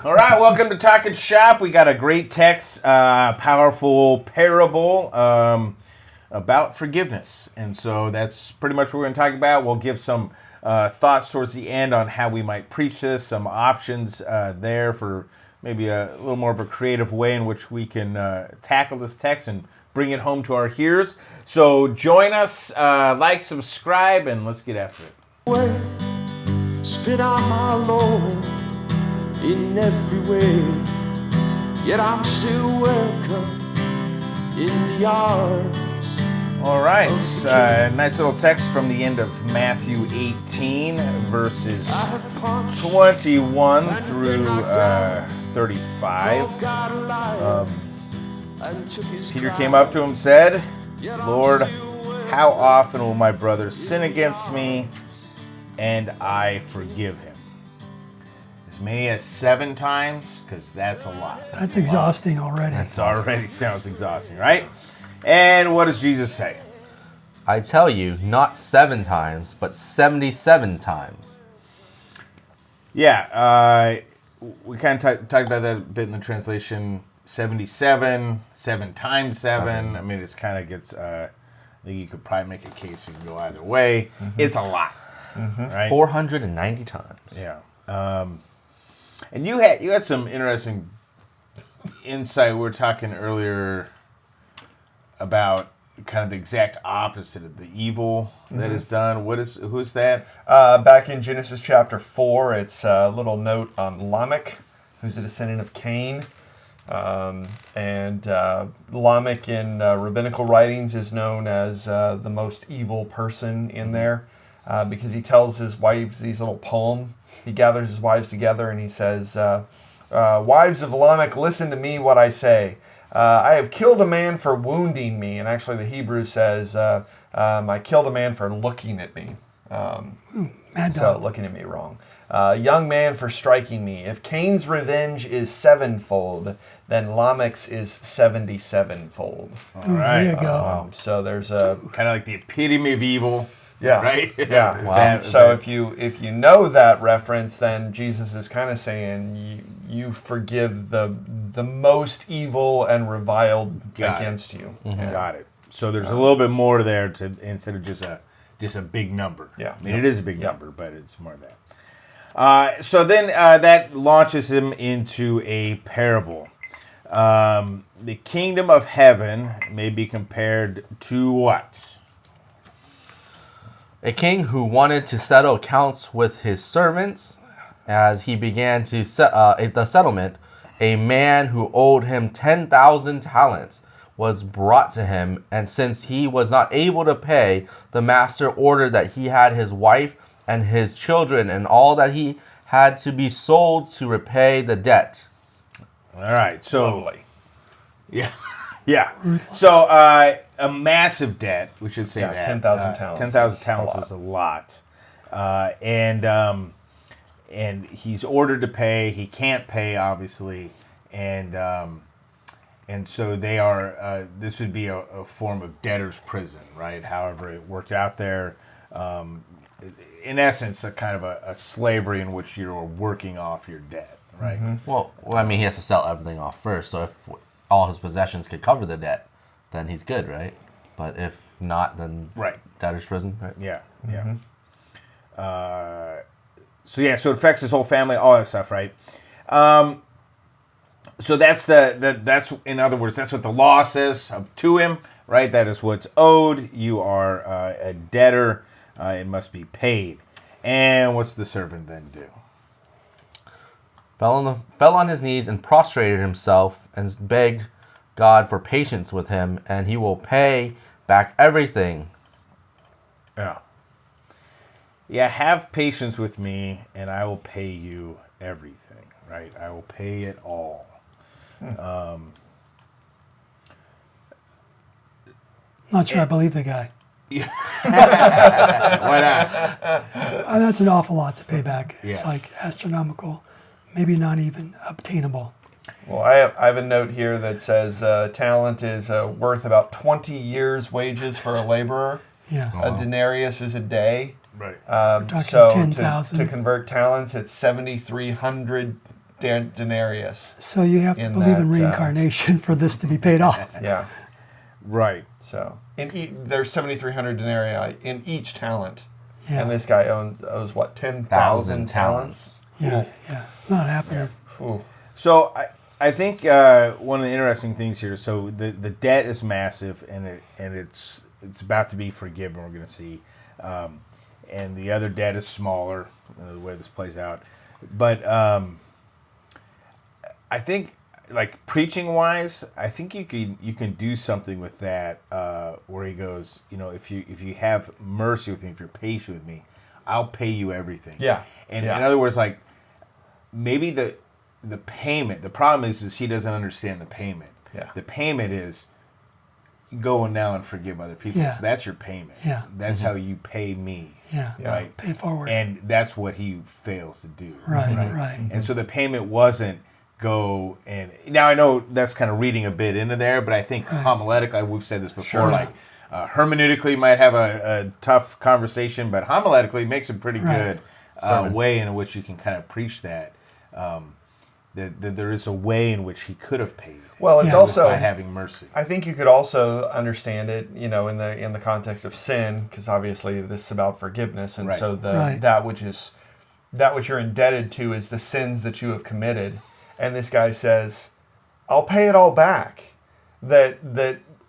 All right, welcome to Talking Shop. We got a great text, powerful parable about forgiveness. And so that's pretty much what we're going to talk about. We'll give some thoughts towards the end on how we might preach this, some options there for maybe a little more of a creative way in which we can tackle this text and bring it home to our hearers. So join us, like, subscribe, and let's get after it. Spit out my Lord in every way, yet I'm still welcome in the arms. All right, nice little text from the end of Matthew 18, verses 21 through 35. Peter came up to him and said, Lord, how often will my brother sin against me and I forgive him? As many as 7 times? Because that's a lot. That's exhausting already. That's already sounds exhausting, right? And what does Jesus say? I tell you, not 7 times, but 77 times. Yeah, we kind of talked about that a bit in the translation. 77, 7 times 7. I mean, it's kind of gets, I think you could probably make a case you can go either way. Mm-hmm. It's a lot, right? 490 times. Yeah. And you had some interesting insight. We were talking earlier about kind of the exact opposite of the evil that is done. Who is that? Back in Genesis chapter 4, it's a little note on Lamech, who's a descendant of Cain. And Lamech in rabbinical writings is known as the most evil person in there because he tells his wives these little poem. He gathers his wives together and he says, wives of Lamech, listen to me what I say. I have killed a man for wounding me. And actually the Hebrew says, I killed a man for looking at me. So looking at me wrong. Young man for striking me. If Cain's revenge is 7-fold, then Lamech's is 77-fold. All right. There you go. So there's a kind of like the epitome of evil. Yeah. Right? Yeah. Wow. So if you know that reference, then Jesus is kind of saying you forgive the most evil and reviled against you. Mm-hmm. Got it. So there's a little bit more there to instead of just a big number. Yeah. I mean, it is a big number, but it's more of that. So then that launches him into a parable. The kingdom of heaven may be compared to what? A king who wanted to settle accounts with his servants. As he began to the settlement, a man who owed him 10,000 talents was brought to him, and since he was not able to pay, the master ordered that he had his wife and his children and all that he had to be sold to repay the debt. All right, so Lovely. yeah, yeah. So a massive debt. We should say that 10,000 talents. 10,000 talents is a lot, and he's ordered to pay. He can't pay, obviously, and so they are. This would be a form of debtor's prison, right? However, it worked out there. In essence, a kind of a slavery in which you're working off your debt, right? Mm-hmm. Well, I mean, he has to sell everything off first. So if all his possessions could cover the debt, then he's good, right? But if not, then debtor's prison, right? Yeah, yeah. So it affects his whole family, all that stuff, right? So that's that's in other words, that's what the law says to him, right? That is what's owed. You are a debtor. It must be paid. And what's the servant then do? Fell on his knees and prostrated himself and begged God for patience with him, and he will pay back everything. Yeah. Yeah, have patience with me, and I will pay you everything, right? I will pay it all. Not sure I believe the guy. Why not? That's an awful lot to pay back. It's Yeah. like astronomical, maybe not even obtainable. Well, I have a note here that says talent is worth about 20 years' wages for a laborer. Yeah. A denarius is a day. Right. talking So 10,000. to convert talents, it's 7,300 denarius. So you have to In believe in that, reincarnation for this to be paid off. Yeah. Right. So there's 7,300 denarii in each talent, Yeah. and this guy owes what 10,000 talents. Yeah, yeah. Not happening. Ooh. So I think one of the interesting things here. So the debt is massive, and it's about to be forgiven. We're going to see, and the other debt is smaller. The way this plays out, but I think, like, preaching wise, I think you can do something with that, where he goes, if you have mercy with me, if you're patient with me, I'll pay you everything. Yeah. And Yeah. in other words, like, maybe the payment. The problem is he doesn't understand the payment. Yeah. The payment is go now and forgive other people. Yeah. So that's your payment. Yeah. That's how you pay me. Yeah. Right. Pay forward. And that's what he fails to do. Right, right. And so the payment wasn't go and now I know that's kind of reading a bit into there, but I think homiletically, we've said this before, Sure. like hermeneutically might have a tough conversation, but homiletically makes a pretty good way in which you can kind of preach that. That there is a way in which he could have paid. Well, it's Yeah. also By having mercy. I think you could also understand it, in the context of sin, because obviously this is about forgiveness, and Right. so Right. that which you're indebted to is the sins that you have committed, and this guy says, "I'll pay it all back." That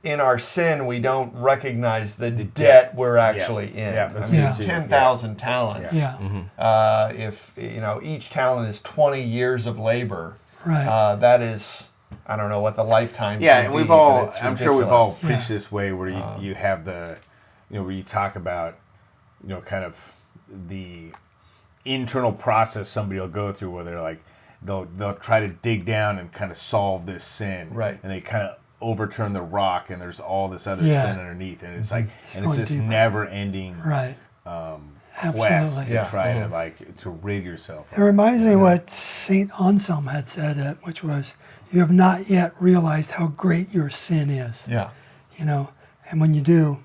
in our sin we don't recognize the debt we're actually in. Yeah, that's Yeah. good too. 10,000 talents. Yeah. If each talent is 20 years of labor, Right. that is. I don't know what the lifetime. Yeah, should and be, we've but all, it's I'm sure we've all ridiculous. preached this way where you have the, where you talk about, kind of the internal process somebody will go through where they're like, they'll try to dig down and kind of solve this sin. Right. And they kind of overturn the rock and there's all this other Yeah. sin underneath. And it's like, It's and it's going this deeper. never ending Right. quest Absolutely. to Yeah. try to rid yourself It reminds me what St. Anselm had said, which was, you have not yet realized how great your sin is. Yeah, And when you do,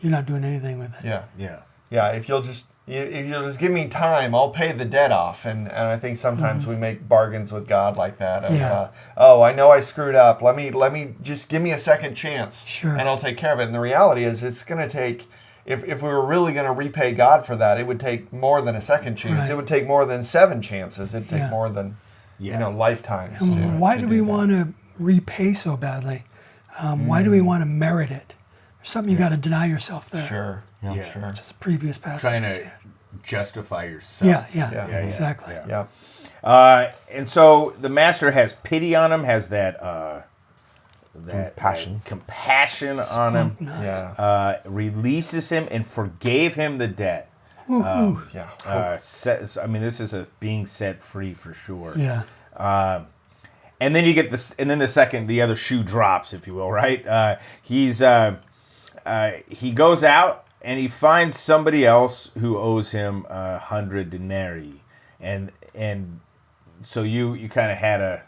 you're not doing anything with it. yeah, Yeah. yeah. If you'll just give me time, I'll pay the debt off. And I think sometimes we make bargains with God like that. Of, Yeah. I know I screwed up. Let me just give me a second chance, Sure. and I'll take care of it. And the reality is, it's going to take. If we were really going to repay God for that, it would take more than a second chance. Right. It would take more than 7 chances. It'd take Yeah. more than Yeah. lifetimes. And why to do we that. want to repay so badly? Why do we want to merit it? There's something you got to deny yourself there. Sure. Yeah. Sure. Which is a previous passage. Trying we to did. justify yourself. Yeah, Yeah. exactly. Yeah. And so the master has pity on him, has that compassion on him, Yeah. releases him and forgave him the debt. Yeah. This is a being set free for sure. Yeah. And then you get this, and then the other shoe drops, if you will, right? He goes out and he finds somebody else who owes him 100 denarii, and so you kind of had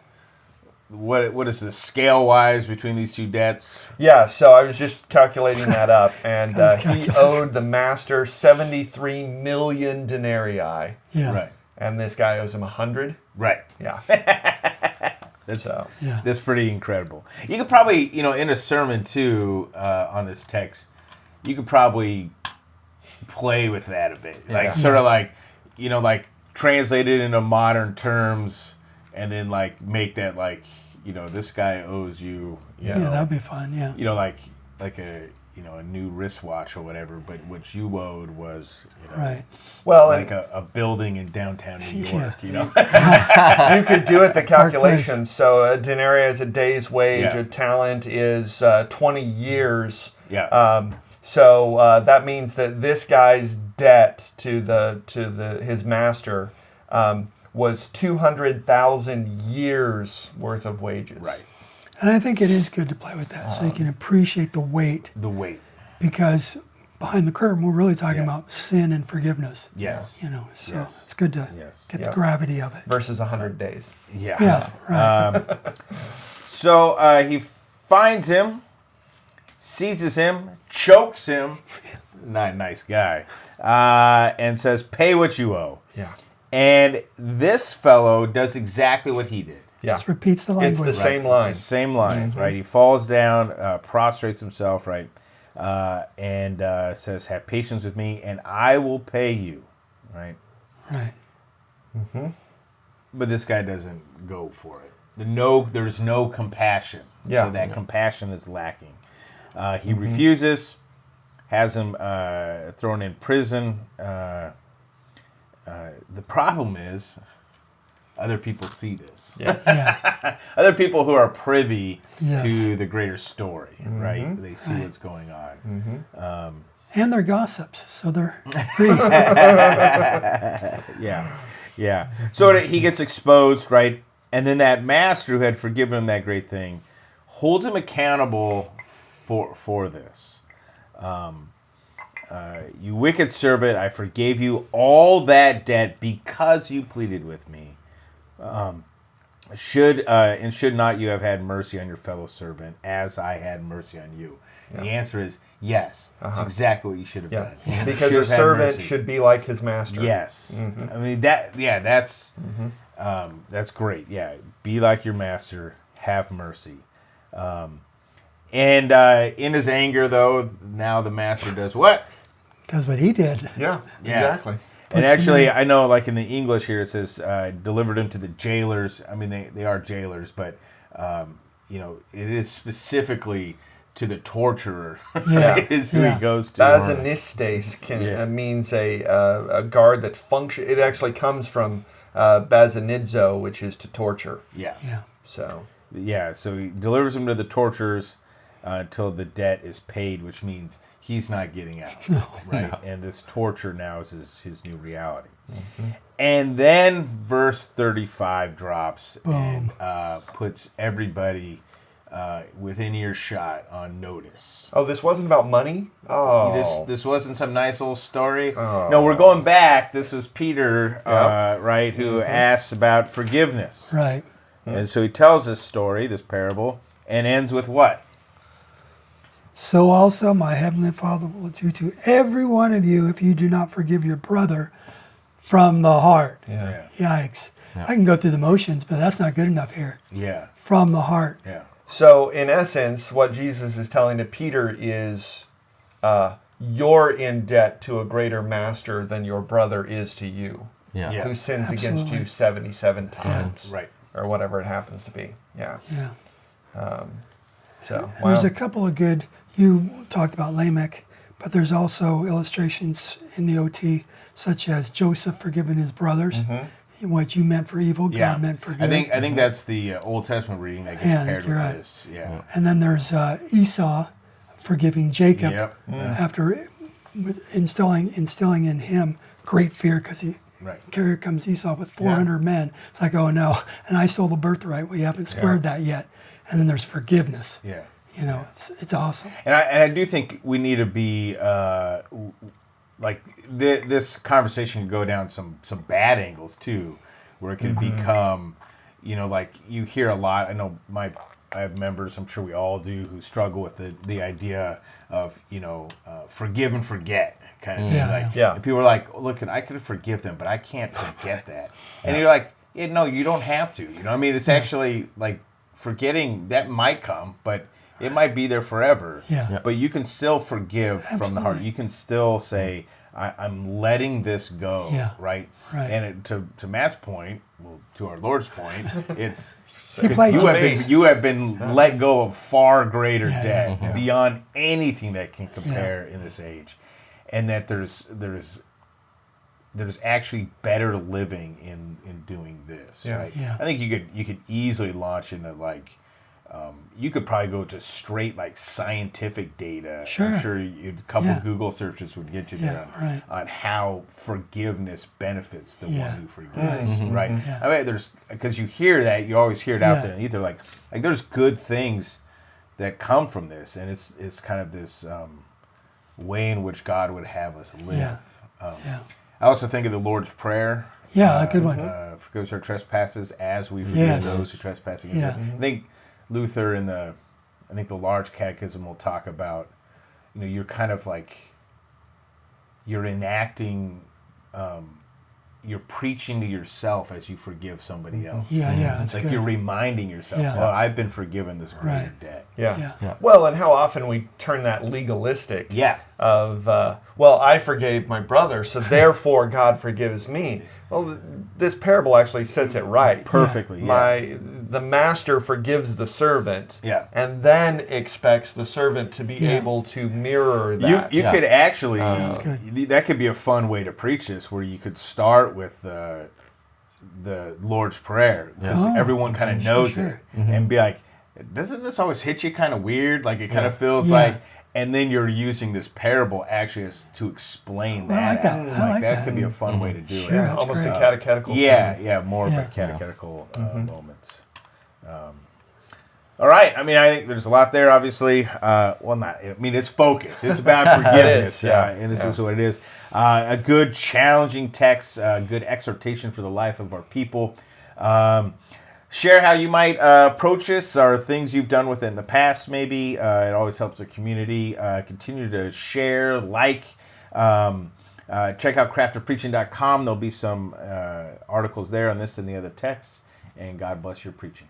what is the scale wise between these two debts? Yeah, so I was just calculating that up, and he owed the master 73 million denarii, Yeah. Right, and this guy owes him 100. right. Yeah. That's pretty incredible. You could probably, in a sermon too, on this text, you could probably play with that a bit, like sort of like, translate it into modern terms, and then like make that like, this guy owes you, Yeah, that'd be fun. Yeah. like a new wristwatch or whatever, but what you owed was Right. Well, like a building in downtown New York. and you could do it the calculation. So a denarii is a day's wage. Yeah. A talent is 20 years. Yeah. So that means that this guy's debt to his master was 200,000 years worth of wages. Right. And I think it is good to play with that so you can appreciate the weight, The weight. because behind the curtain, we're really talking about sin and forgiveness. Yes. So Yes. it's good to get the gravity of it. Versus 100 days. Yeah. Yeah, right. So he finds him, seizes him, chokes him, not a nice guy, and says, "Pay what you owe." Yeah. And this fellow does exactly what he did. Yeah. Just repeats the It's language. the same line. It's the same line, right? He falls down, prostrates himself, right? And says, have patience with me, and I will pay you, right? Right. But this guy doesn't go for it. There's no compassion. Yeah. So that compassion is lacking. He refuses, has him thrown in prison. The problem is, other people see this. Yeah. Yeah. Other people who are privy Yes. to the greater story, right? They see what's going on. And they're gossips, so they're priests. Yeah. So he gets exposed, right? And then that master who had forgiven him that great thing holds him accountable for this. You wicked servant, I forgave you all that debt because you pleaded with me. Should not you have had mercy on your fellow servant as I had mercy on you? Yeah. The answer is yes. That's exactly what you should have Yeah. done. Because Should a have had servant mercy. should be like his master. Yes. I mean that's great. Yeah. Be like your master, have mercy. And in his anger though, now the master does what? Does what he did. Yeah. Yeah. Exactly. And actually, I know, like in the English here, it says delivered him to the jailers. I mean, they are jailers, but it is specifically to the torturer. Yeah. Is who Yeah. he goes to. Bazanistes means a guard that function. It actually comes from bazanidzo, which is to torture. Yeah. So So he delivers him to the torturers until the debt is paid, which means he's not getting out. Right? No. And this torture now is his new reality. And then verse 35 drops and puts everybody within earshot on notice. Oh, this wasn't about money? Oh. This wasn't some nice old story. Oh. No, we're going back. This is Peter, right, who asks about forgiveness. Right. And so he tells this story, this parable, and ends with what? So also my heavenly Father will do to every one of you if you do not forgive your brother from the heart. Yeah. Yikes. Yeah. I can go through the motions, but that's not good enough here. Yeah. From the heart. Yeah. So, in essence, what Jesus is telling to Peter is, you're in debt to a greater master than your brother is to you, who sins against you 77 times, right, or whatever it happens to be. Yeah. There's a couple of good. You talked about Lamech, but there's also illustrations in the OT, such as Joseph forgiving his brothers. What you meant for evil, God meant for good. I think that's the Old Testament reading that gets paired with this. Yeah. And then there's Esau forgiving Jacob after instilling in him great fear because here comes Esau with 400 men. It's like, oh no, and I stole the birthright. We haven't squared that yet. And then there's forgiveness. Yeah. It's awesome. And I do think we need to be this conversation can go down some bad angles too, where it can become, like you hear a lot. I know I have members, I'm sure we all do, who struggle with the idea of forgive and forget kind of thing. And people are like, look, I could forgive them, but I can't forget that. And you're like, no, you don't have to. I mean, it's actually like forgetting that might come, but it might be there forever. But you can still forgive from the heart. You can still say, I'm letting this go, right? And to Matt's point, to our Lord's point, it's you have been let go of far greater debt beyond anything that can compare in this age, and that there's actually better living in doing this. Right? I think you could easily launch into you could probably go to straight scientific data. Sure. I'm sure a couple Google searches would get you there on how forgiveness benefits the one who forgives. Right. I mean, there's because you hear that, you always hear it out there. Either like there's good things that come from this, and it's kind of this way in which God would have us live. I also think of the Lord's Prayer. A good one. Forgive us our trespasses as we forgive those who trespass against us. I think Luther in the Large Catechism will talk about, you're kind of you're enacting, you're preaching to yourself as you forgive somebody else. Yeah, that's It's like good. you're reminding yourself, Yeah. well, I've been forgiven this greater Right. debt. Yeah. Yeah. Well, and how often we turn that legalistic. Yeah. Of well, I forgave my brother, so therefore God forgives me. Well, this parable actually sets it right. Perfectly. Yeah. The master forgives the servant, Yeah. and then expects the servant to be Yeah. able to mirror that. You could actually, good. that could be a fun way to preach this, where you could start with the Lord's Prayer, because Oh, everyone kind of knows sure. it, and be like, doesn't this always hit you kind of weird? Like it kind of feels Yeah. like, and then you're using this parable actually as to explain I that. like that. I like that that. could be a fun way to do Sure. it. That's Almost great. a catechetical. Yeah, sermon. yeah, more of Yeah. a catechetical moments. All right. I mean, I think there's a lot there. Obviously, it's focus. It's about forgiveness, and this is what it is. A good, challenging text, a good exhortation for the life of our people. Share how you might approach this, or things you've done with it in the past. Maybe it always helps the community. Continue to share, like. Check out craftofpreaching.com. There'll be some articles there on this and the other texts. And God bless your preaching.